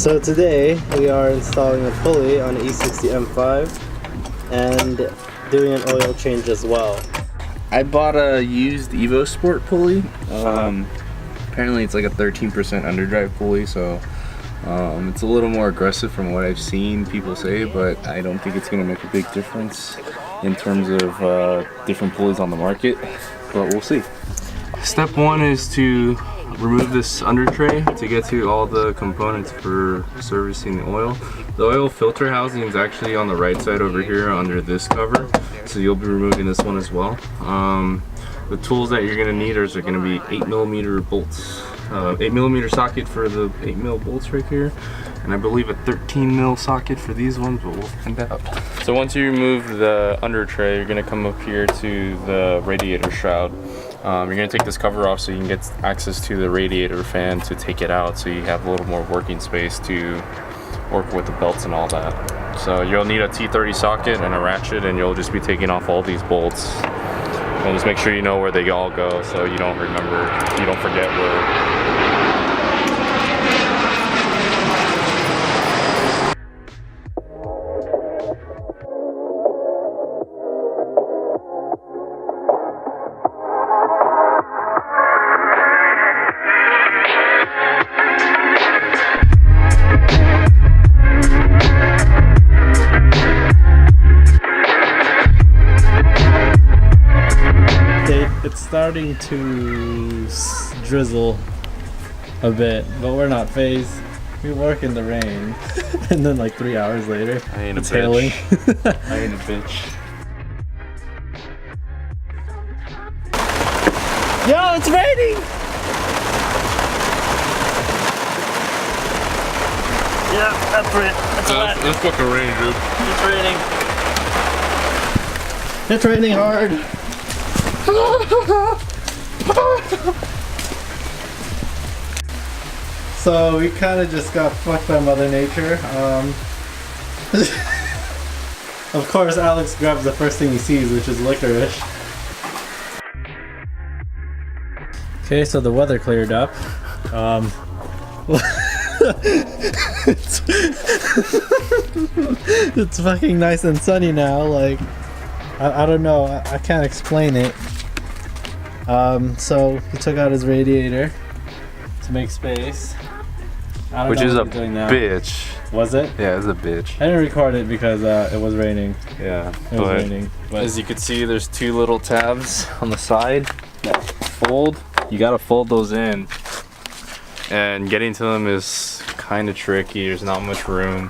So today we are installing a pulley on the E60 M5 and doing an oil change as well. I bought a used Evo Sport pulley. Apparently it's like a 13% underdrive pulley, so it's a little more aggressive from what I've seen people say, but I don't think it's going to make a big difference in terms of different pulleys on the market, but we'll see. Step one is to remove this under tray to get to all the components for servicing the oil. The oil filter housing is actually on the right side over here under this cover, so you'll be removing this one as well. The tools that you're going to need are going to be 8mm bolts, 8mm socket for the 8mm bolts right here, and I believe a 13mm socket for these ones, but we'll find out. So once you remove the under tray, you're going to come up here to the radiator shroud. You're going to take this cover off so you can get access to the radiator fan to take it out, so you have a little more working space to work with the belts and all that. So you'll need a T30 socket and a ratchet, and you'll just be taking off all these bolts. And just make sure you know where they all go so you don't forget where. It's starting to drizzle a bit, but we're not phased. We work in the rain, and then like 3 hours later, it's hailing. I ain't a bitch. Yo, it's raining! Yeah, that's right. That's fucking rain, dude. It's raining. It's raining hard. So we kind of just got fucked by Mother Nature. Of course, Alex grabs the first thing he sees, which is licorice. Okay, so the weather cleared up. It's fucking nice and sunny now. Like, I don't know. I can't explain it. So he took out his radiator to make space. Which is a bitch. Was it? Yeah, it's a bitch. I didn't record it because it was raining. Yeah, it was raining. But as you can see, there's two little tabs on the side that fold. You gotta fold those in, and getting to them is kind of tricky. There's not much room.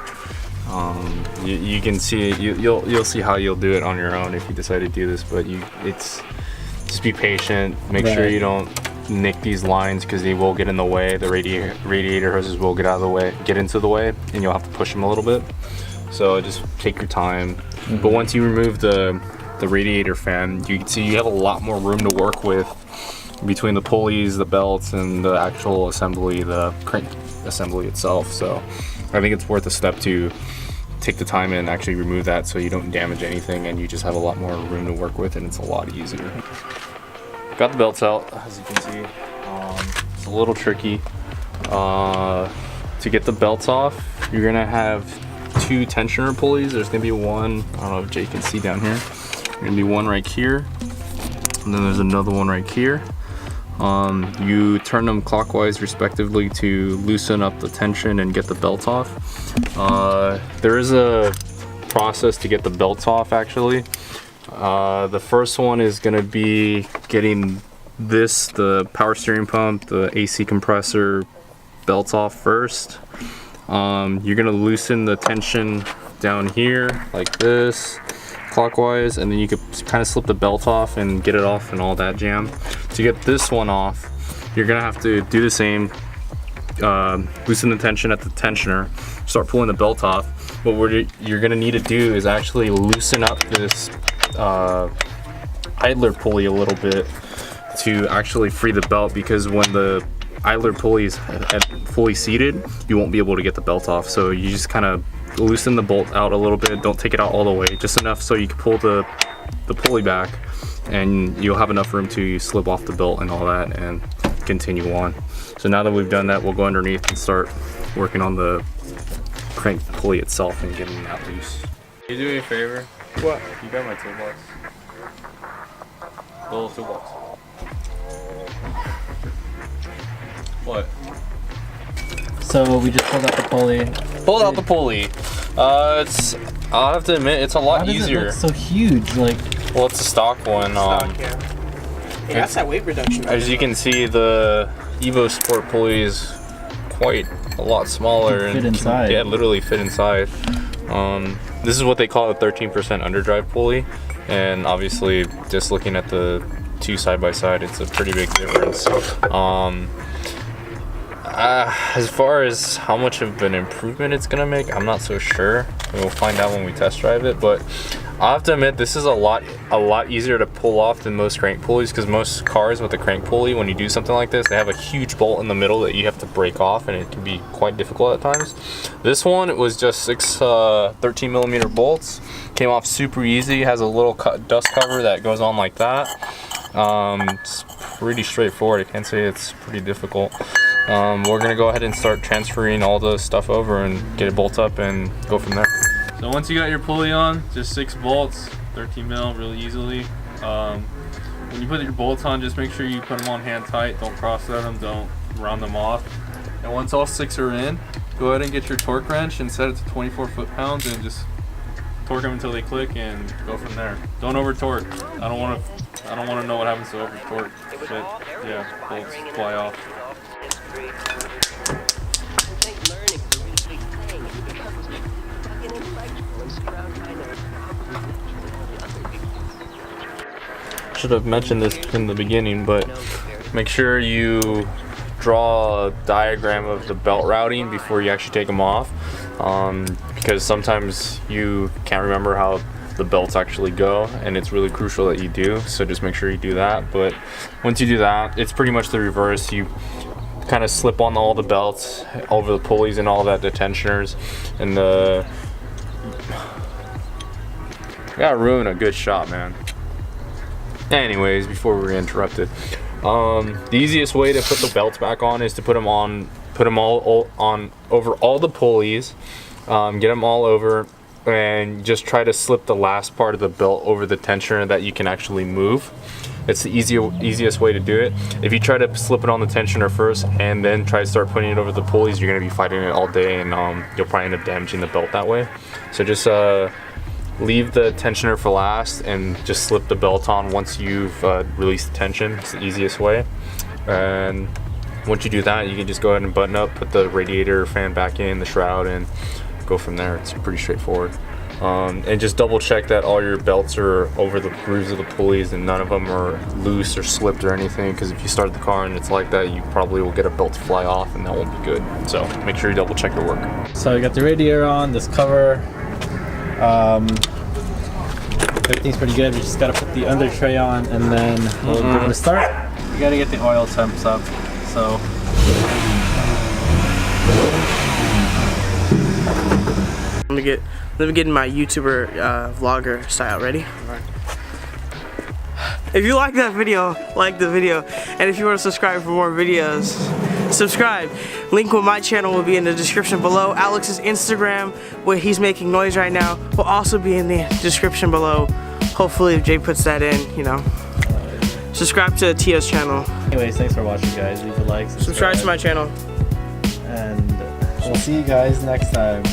You can see it. You'll see how you'll do it on your own if you decide to do this. But just be patient. Make sure you don't nick these lines because they will get in the way. The radiator hoses will get into the way, and you'll have to push them a little bit. So just take your time. But once you remove the radiator fan, you can see you have a lot more room to work with between the pulleys, the belts, and the actual assembly, the crank assembly itself. So I think it's worth a step to take the time and actually remove that so you don't damage anything, and you just have a lot more room to work with, and it's a lot easier. Got the belts out, as you can see. It's a little tricky. To get the belts off, you're gonna have two tensioner pulleys. There's gonna be one, I don't know if Jay can see down here. There's gonna be one right here, and then there's another one right here. You turn them clockwise respectively to loosen up the tension and get the belt off. There is a process to get the belts off actually. The first one is going to be getting the power steering pump, the AC compressor belts off first. You're going to loosen the tension down here like this, clockwise, and then you could kind of slip the belt off and get it off and all that jam. To get this one off, you're gonna have to do the same. Loosen the tension at the tensioner, start pulling the belt off. But what you're gonna need to do is actually loosen up this idler pulley a little bit to actually free the belt, because when the idler pulley is fully seated, you won't be able to get the belt off. So you just kind of loosen the bolt out a little bit. Don't take it out all the way, just enough so you can pull the pulley back, and you'll have enough room to slip off the belt and all that, and continue on. So now that we've done that, we'll go underneath and start working on the crank pulley itself and getting that loose. Can you do me a favor? What? You got my toolbox. The little toolbox. What? So we just pulled out the pulley. Pulled out the pulley. I'll have to admit, it's a lot easier. It look so huge, like. Well, it's a stock one. Stock, yeah. Hey, that's that weight reduction. As you can see, the Evo Sport pulley is quite a lot smaller. Fit inside. Yeah, literally fit inside. This is what they call a 13% underdrive pulley, and obviously, just looking at the two side by side, it's a pretty big difference. As far as how much of an improvement it's gonna make, I'm not so sure. We'll find out when we test drive it, but I have to admit this is a lot easier to pull off than most crank pulleys, because most cars with a crank pulley, when you do something like this, they have a huge bolt in the middle that you have to break off, and it can be quite difficult at times. This one, it was just 6 13mm bolts, came off super easy, has a little dust cover that goes on like that. It's pretty straightforward. I can't say it's pretty difficult. We're gonna go ahead and start transferring all the stuff over and get it bolt up and go from there. So once you got your pulley on, just 6 bolts, 13 mil, really easily. When you put your bolts on, just make sure you put them on hand tight. Don't cross thread them, don't round them off. And once all 6 are in, go ahead and get your torque wrench and set it to 24 foot-pounds and just torque them until they click and go from there. Don't over torque. I don't want to know what happens to over torque. Shit, yeah, bolts fly off. Should have mentioned this in the beginning, but make sure you draw a diagram of the belt routing before you actually take them off, because sometimes you can't remember how the belts actually go, and it's really crucial that you do, so just make sure you do that. But once you do that, it's pretty much the reverse. You kind of slip on all the belts over the pulleys and all that, the tensioners, and the you gotta ruin a good shot, man. Anyways, before we were interrupted, the easiest way to put the belts back on is to put them all on over all the pulleys, get them all over, and just try to slip the last part of the belt over the tensioner that you can actually move. It's the easiest way to do it. If you try to slip it on the tensioner first and then try to start putting it over the pulleys, you're gonna be fighting it all day, and you'll probably end up damaging the belt that way. So just leave the tensioner for last and just slip the belt on once you've released the tension. It's the easiest way. And once you do that, you can just go ahead and button up, put the radiator fan back in, the shroud, and go from there. It's pretty straightforward. And just double check that all your belts are over the grooves of the pulleys and none of them are loose or slipped or anything, because if you start the car and it's like that, you probably will get a belt to fly off, and that won't be good. So make sure you double check your work. So we got the radiator on, this cover. Everything's pretty good. We just gotta put the under tray on, and then we'll give it a start. We gotta get the oil temps up. So let me get in my YouTuber vlogger style. Ready? Right. If you like that video, like the video, and if you want to subscribe for more videos, subscribe. Link with my channel will be in the description below. Alex's Instagram, where he's making noise right now, will also be in the description below. Hopefully if Jay puts that in, you know. Subscribe to Tia's channel. Anyways, thanks for watching, guys. Leave a like, subscribe to my channel. And we'll see you guys next time.